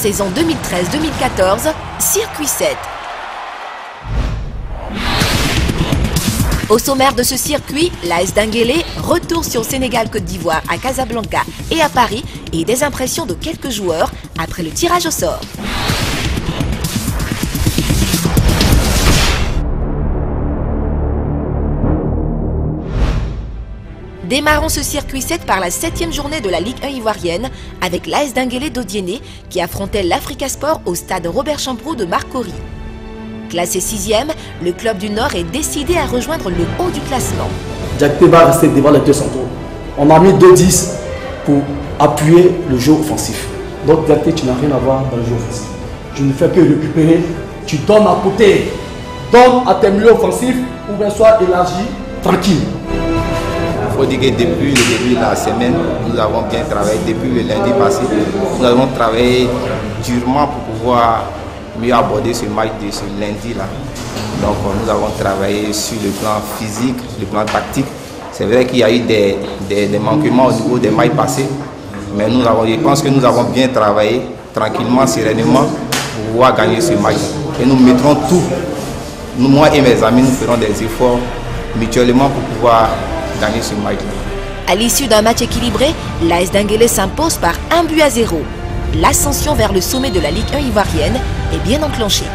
saison 2013-2014, Circuit 7. Au sommaire de ce circuit, l'AS Denguélé, retour sur Sénégal-Côte d'Ivoire à Casablanca et à Paris et des impressions de quelques joueurs après le tirage au sort. Démarrons ce circuit 7 par la 7e journée de la Ligue 1 ivoirienne avec l'AS Denguélé d'Odiéné qui affrontait l'Africa Sport au stade Robert Champroux de Marcory. Classé 6e, le club du Nord est décidé à rejoindre le haut du classement. Diakité va rester devant les deux centraux. On a mis 2-10 pour appuyer le jeu offensif. Donc Diakité, tu n'as rien à voir dans le jeu offensif. Tu ne fais que récupérer, tu donnes à côté. Donne à tes milieux offensifs ou bien soit élargi, tranquille. Il faut dire que depuis le début de la semaine, nous avons bien travaillé. Depuis le lundi passé, nous avons travaillé durement pour pouvoir mieux aborder ce match de ce lundi-là. Donc nous avons travaillé sur le plan physique, le plan tactique. C'est vrai qu'il y a eu des manquements au niveau des matchs passés, mais je pense que nous avons bien travaillé, tranquillement, sereinement, pour pouvoir gagner ce match. Et nous mettrons tout, moi et mes amis, nous ferons des efforts mutuellement pour pouvoir gagner ce match-là. À l'issue d'un match équilibré, l'AS Denguélé s'impose par 1-0. L'ascension vers le sommet de la Ligue 1 ivoirienne est bien enclenchée.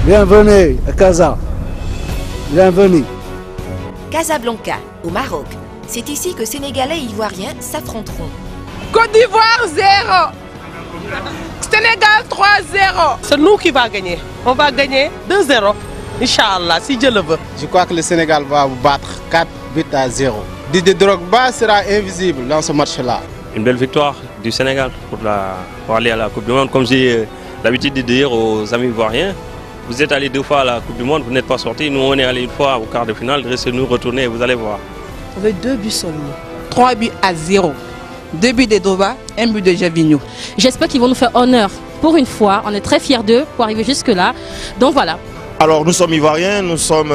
Bienvenue à Casa. Bienvenue. Casablanca, au Maroc. C'est ici que Sénégalais et Ivoiriens s'affronteront. Côte d'Ivoire 0. Sénégal 3-0. C'est nous qui va gagner. On va gagner 2-0. Inch'Allah, si Dieu le veut. Je crois que le Sénégal va vous battre 4-0. Didier Drogba sera invisible dans ce match-là. Une belle victoire du Sénégal pour aller à la Coupe du Monde. Comme j'ai l'habitude de dire aux amis ivoiriens, vous êtes allés 2 fois à la Coupe du Monde, vous n'êtes pas sortis. Nous, on est allés 1 fois au quart de finale. Restez-nous retourner et vous allez voir. Avec 2 buts seulement. 3-0. 2 buts de Drogba, 1 but de Gervinho. J'espère qu'ils vont nous faire honneur pour une fois. On est très fiers d'eux pour arriver jusque-là. Donc voilà. Alors nous sommes Ivoiriens, nous sommes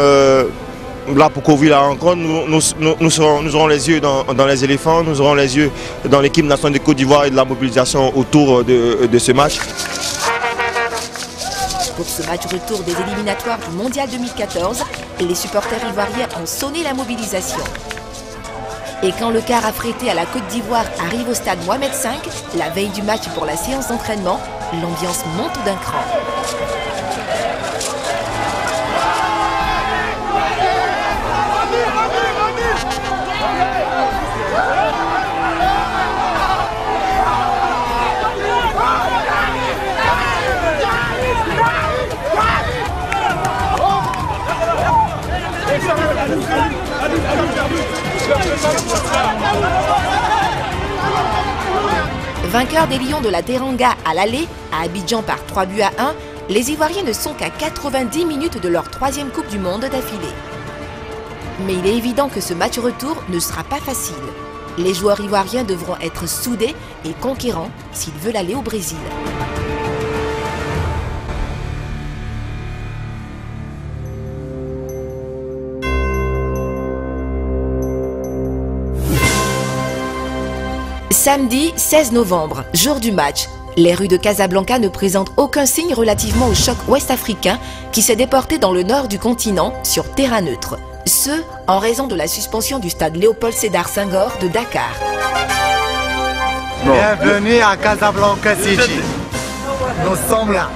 là pour couvrir la rencontre. Nous aurons les yeux dans les éléphants, nous aurons les yeux dans l'équipe nationale de Côte d'Ivoire et de la mobilisation autour de ce match. Pour ce match retour des éliminatoires du Mondial 2014, les supporters ivoiriens ont sonné la mobilisation. Et quand le car affrété à la Côte d'Ivoire arrive au stade Mohamed V, la veille du match pour la séance d'entraînement, l'ambiance monte d'un cran. Vainqueurs des Lions de la Teranga à l'aller, à Abidjan par 3-1, les Ivoiriens ne sont qu'à 90 minutes de leur 3e Coupe du Monde d'affilée. Mais il est évident que ce match retour ne sera pas facile. Les joueurs ivoiriens devront être soudés et conquérants s'ils veulent aller au Brésil. Samedi 16 novembre, jour du match. Les rues de Casablanca ne présentent aucun signe relativement au choc ouest-africain qui s'est déporté dans le nord du continent sur terrain neutre. Ce, en raison de la suspension du stade Léopold Sédar Senghor de Dakar. Bienvenue à Casablanca City. Nous sommes là.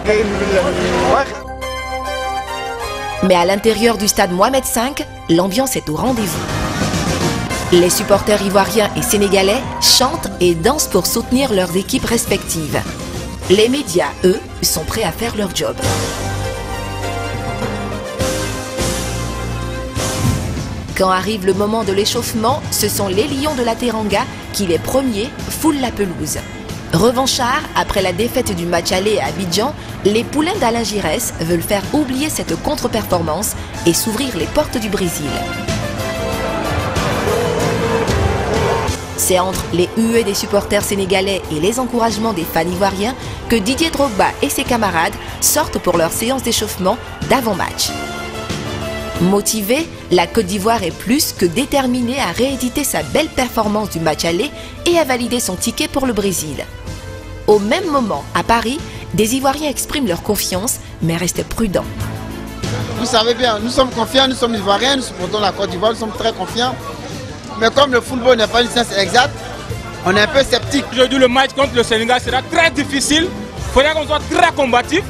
Mais à l'intérieur du stade Mohamed V, l'ambiance est au rendez-vous. Les supporters ivoiriens et sénégalais chantent et dansent pour soutenir leurs équipes respectives. Les médias, eux, sont prêts à faire leur job. Quand arrive le moment de l'échauffement, ce sont les Lions de la Teranga qui, les premiers, foulent la pelouse. Revanchards, après la défaite du match aller à Abidjan, les poulains d'Alain Giresse veulent faire oublier cette contre-performance et s'ouvrir les portes du Brésil. C'est entre les huées des supporters sénégalais et les encouragements des fans ivoiriens que Didier Drogba et ses camarades sortent pour leur séance d'échauffement d'avant-match. Motivée, la Côte d'Ivoire est plus que déterminée à rééditer sa belle performance du match aller et à valider son ticket pour le Brésil. Au même moment, à Paris, des Ivoiriens expriment leur confiance, mais restent prudents. Vous savez bien, nous sommes confiants, nous sommes Ivoiriens, nous supportons la Côte d'Ivoire, nous sommes très confiants. Mais comme le football n'est pas une science exacte, on est un peu sceptique. Aujourd'hui, le match contre le Sénégal sera très difficile. Il faudra qu'on soit très combatif.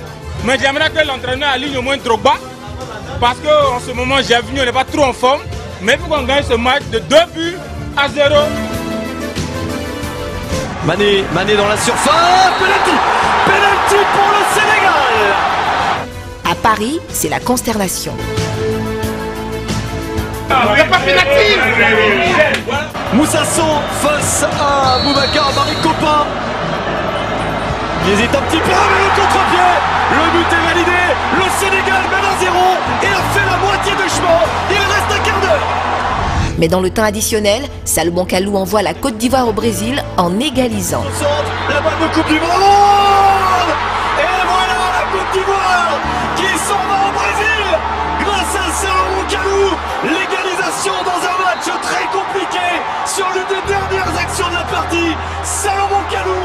Mais j'aimerais que l'entraîneur aligne au moins Drogba. Parce qu'en ce moment, j'ai vu, on n'est pas trop en forme. Mais il faut qu'on gagne ce match de 2 buts à 0. Mané dans la surface. Penalty pour le Sénégal. À Paris, c'est la consternation. Moussasso face à Boubacar Maricopin. Il hésite un petit peu, mais le contre-pied. Le but est validé. Le Sénégal mène à 0 et a fait la moitié du chemin. Il reste un quart d'heure. Mais dans le temps additionnel, Salomon Kalou envoie la Côte d'Ivoire au Brésil en égalisant. La balle de Coupe du Monde. Et voilà la Côte d'Ivoire qui s'en va au Brésil grâce à Salomon Kalou. L'égalisation dans un match très compliqué sur l'une des dernières actions de la partie. Salomon Kalou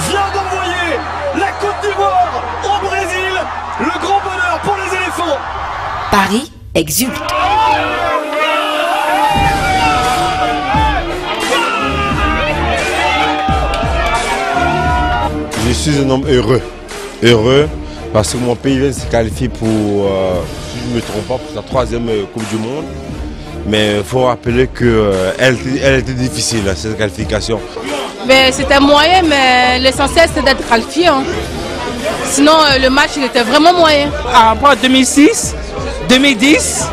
vient d'envoyer la Côte d'Ivoire au Brésil. Le grand bonheur pour les éléphants. Paris exulte. Je suis un homme heureux. Heureux parce que mon pays vient de se qualifier pour, si je ne me trompe pas, pour sa 3e Coupe du Monde. Mais il faut rappeler qu'elle était difficile, cette qualification. C'était moyen, mais l'essentiel c'est d'être qualifié. Hein. Sinon, le match il était vraiment moyen. Après 2006, 2010,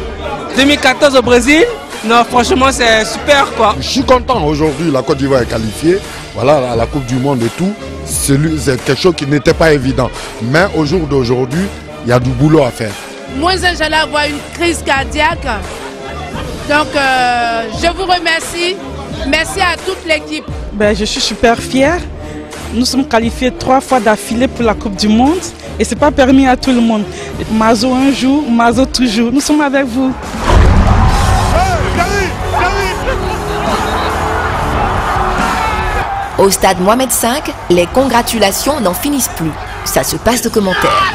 2014 au Brésil, non, franchement c'est super quoi. Je suis content aujourd'hui, la Côte d'Ivoire est qualifiée, voilà, à la Coupe du Monde et tout. C'est quelque chose qui n'était pas évident. Mais au jour d'aujourd'hui, il y a du boulot à faire. Moi, j'allais avoir une crise cardiaque. Donc, je vous remercie. Merci à toute l'équipe. Je suis super fière. Nous sommes qualifiés 3 fois d'affilée pour la Coupe du Monde. Et ce n'est pas permis à tout le monde. Mazo un jour, Mazo toujours. Nous sommes avec vous. Au stade Mohamed V, les congratulations n'en finissent plus. Ça se passe de commentaires.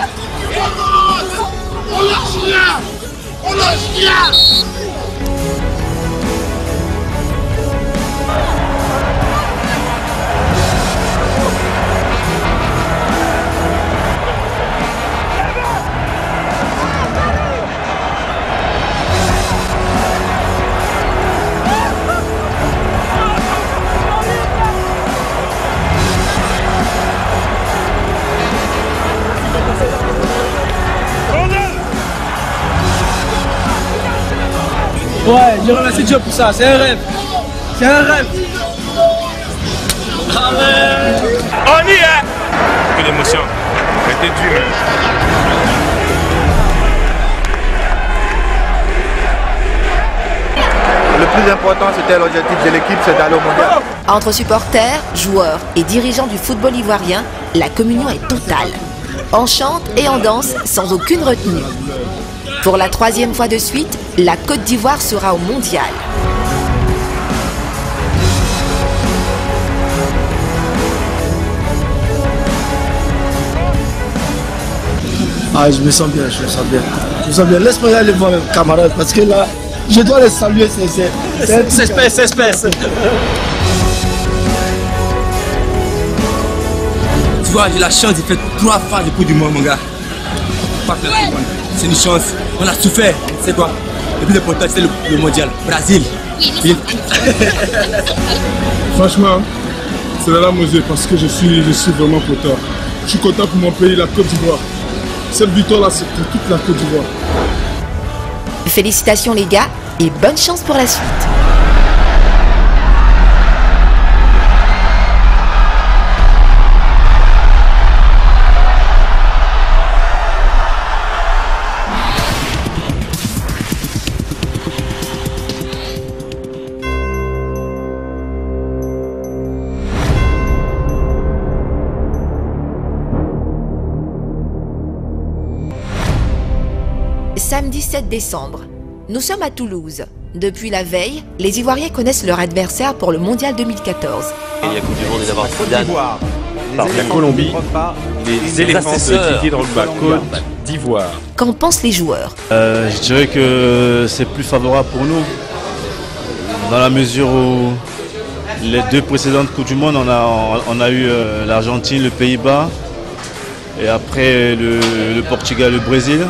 Ouais, je remercie Dieu pour ça, c'est un rêve. C'est un rêve. On y est. Que l'émotion. C'était dur. Le plus important, c'était l'objectif de l'équipe, c'est d'aller au mondial. Entre supporters, joueurs et dirigeants du football ivoirien, la communion est totale. On chante et on danse sans aucune retenue. Pour la 3e fois de suite, la Côte d'Ivoire sera au mondial. Ah, je me sens bien, je me sens bien. Je me sens bien. Laisse-moi aller voir mes camarades parce que là, je dois les saluer. C'est espèce. Tu vois, j'ai la chance de faire 3 fois de Coupe du Monde, mon gars. C'est une chance. On a souffert, c'est quoi? Le plus important, c'est le mondial. Brésil. Franchement, c'est la larme aux yeux parce que je suis vraiment content. Je suis content pour mon pays, la Côte d'Ivoire. Cette victoire-là, c'est pour toute la Côte d'Ivoire. Félicitations les gars et bonne chance pour la suite. Samedi 7 décembre, nous sommes à Toulouse. Depuis la veille, les Ivoiriens connaissent leur adversaire pour le Mondial 2014. Il y a Coupe du Monde et d'abord Zidane. Par la Colombie, les éléphants de Didier Drogba, Côte d'Ivoire. Qu'en pensent les joueurs? Je dirais que c'est plus favorable pour nous, dans la mesure où les deux précédentes Coupes du Monde, on a eu l'Argentine, le Pays-Bas, et après le Portugal, le Brésil.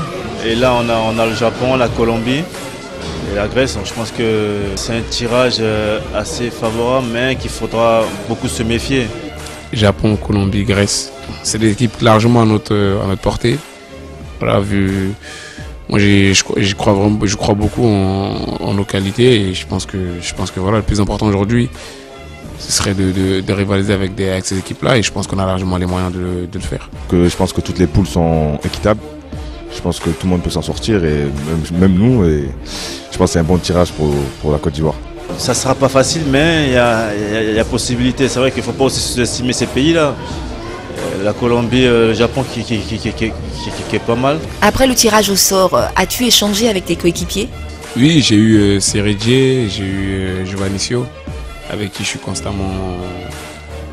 Et là, on a le Japon, la Colombie et la Grèce. Donc je pense que c'est un tirage assez favorable, mais qu'il faudra beaucoup se méfier. Japon, Colombie, Grèce, c'est des équipes largement à notre portée. Voilà, moi je crois beaucoup en nos qualités et je pense que voilà, le plus important aujourd'hui, ce serait de rivaliser avec ces équipes-là et je pense qu'on a largement les moyens de le faire. Je pense que toutes les poules sont équitables. Je pense que tout le monde peut s'en sortir et même nous. Et je pense que c'est un bon tirage pour la Côte d'Ivoire. Ça ne sera pas facile, mais il y a possibilité. C'est vrai qu'il ne faut pas aussi sous-estimer ces pays-là. La Colombie, le Japon qui est pas mal. Après le tirage au sort, as-tu échangé avec tes coéquipiers? Oui, j'ai eu Seredier, j'ai eu Giovannicio, avec qui je suis constamment,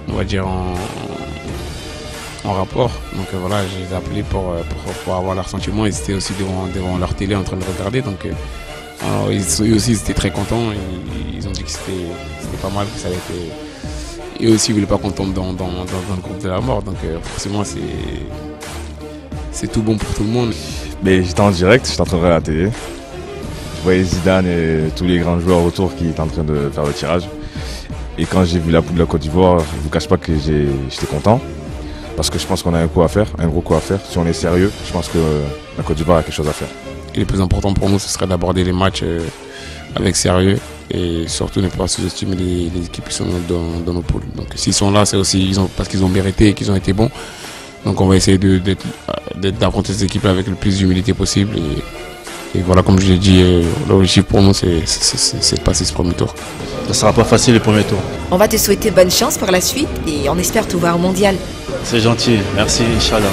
on va dire, en rapport. Donc voilà, je les ai appelés pour avoir leur sentiment. Ils étaient aussi devant leur télé en train de regarder. Donc eux aussi ils étaient très contents. Ils ont dit que c'était pas mal, que ça avait été. Et aussi ils ne voulaient pas qu'on tombe dans le groupe de la mort. Donc forcément c'est tout bon pour tout le monde. Mais j'étais en direct, j'étais en train de regarder la télé. Je voyais Zidane et tous les grands joueurs autour qui étaient en train de faire le tirage. Et quand j'ai vu la poule de la Côte d'Ivoire, je ne vous cache pas que j'étais content. Parce que je pense qu'on a un gros coup à faire. Si on est sérieux, je pense que la Côte d'Ivoire a quelque chose à faire. Et le plus important pour nous, ce serait d'aborder les matchs avec sérieux et surtout ne pas sous-estimer les équipes qui sont dans nos poules. Donc s'ils sont là, c'est aussi parce qu'ils ont mérité et qu'ils ont été bons. Donc on va essayer d'affronter ces équipes avec le plus d'humilité possible. Et voilà, comme je l'ai dit, l'objectif pour nous, c'est de passer ce premier tour. Ça ne sera pas facile le premier tour. On va te souhaiter bonne chance pour la suite et on espère te voir au mondial. C'est gentil, merci, Inch'Allah.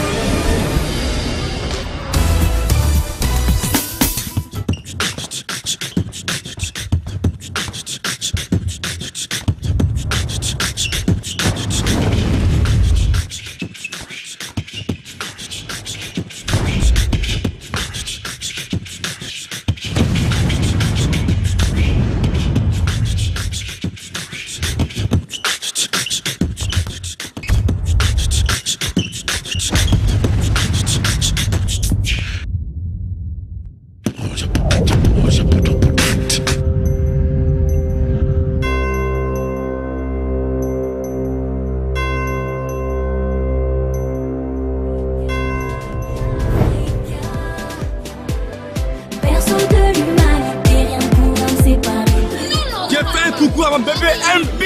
Coucou à mon bébé MP.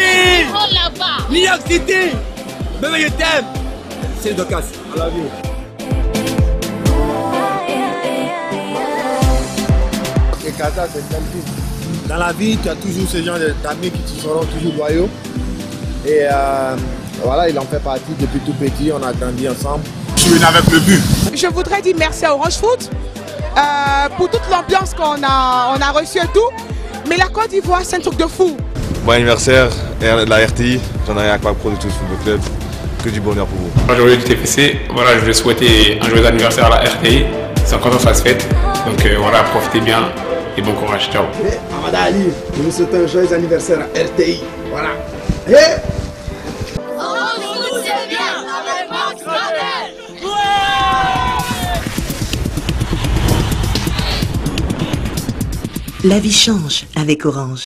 New York City. Bébé, je t'aime. C'est le Docas. I love you. Dans la vie, tu as toujours ce genre d'amis qui te seront toujours loyaux. Et voilà, il en fait partie depuis tout petit. On a grandi ensemble. Je suis venu avec le but. Je voudrais dire merci à Orange Foot pour toute l'ambiance qu'on a reçue et tout. Mais la Côte d'Ivoire, c'est un truc de fou. Bon anniversaire, la RTI, j'en ai rien à pro de tout ce football club. Que du bonheur pour vous. Aujourd'hui du TFC, voilà, je voulais souhaiter un joyeux anniversaire à la RTI. C'est encore ça se fête. Donc voilà, profitez bien et bon courage. Ciao. Amada Ali, nous vous souhaitons un joyeux anniversaire à RTI. Voilà. La vie change avec Orange.